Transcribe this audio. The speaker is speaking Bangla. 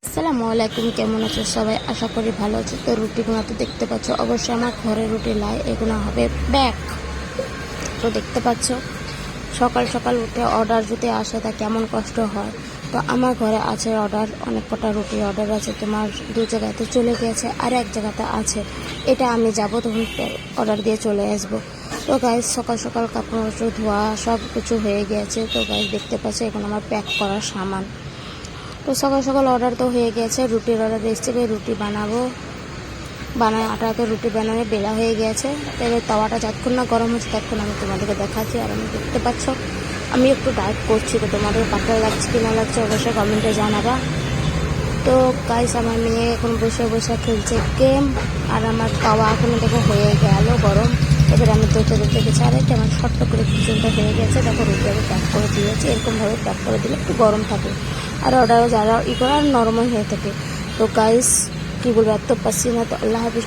আসসালামু আলাইকুম, কেমন আছো সবাই? আশা করি ভালো আছো। তো রুটিগুলো তো দেখতে পাচ্ছ, অবশ্যই আমার ঘরে রুটি লাই, এগুলো হবে ব্যাক। তো দেখতে পাচ্ছ সকাল সকাল উঠে অর্ডার যদি আসে তা কেমন কষ্ট হয়। তো আমার ঘরে আছে অর্ডার, অনেক কটা রুটির অর্ডার আছে। তোমার 2 জায়গাতে চলে গিয়েছে আর 1 জায়গাতে আছে, এটা আমি যাব তখন অর্ডার দিয়ে চলে আসবো। তো গাইজ সকাল সকাল কাপড় ধোয়া সব কিছু হয়ে গিয়েছে। তো গাইজ দেখতে পাচ্ছ এখন আমার প্যাক করার সামান। তো সকাল সকাল অর্ডার তো হয়ে গেছে, রুটির অর্ডার এসছে, রুটি বানাবো। বানায় আটাকে রুটি বানানো বেলা হয়ে গেছে। এবার তাওয়াটা যতক্ষণ না গরম হচ্ছে ততক্ষণ আমি তোমাদেরকে দেখাচ্ছি। আর আমি দেখতে পাচ্ছ আমি একটু ডায়েট করছি, তো তোমাদের পাতলা লাগছে কি না লাগছে অবশ্যই কমেন্টে জানাবা। তো গাইস আমার মেয়ে এখন বসে বসে খেলছে গেম, আর আমার তাওয়া এখনো দেখো হয়ে গেল গরম। এবার আমি দেখতে গেছি আর এটা আমার শর্ট করে খিচুড়িটা হয়ে গেছে। দেখো রুটি আমি প্যাক করে দিয়েছি, এরকমভাবে প্যাক করে দিলে একটু গরম থাকে আর অর্ডারও যারা করে আর নরমাল হয়ে থাকে। তো গাইস কি বলবো, এত পাচ্ছি না। তো আল্লাহ হাফিজ।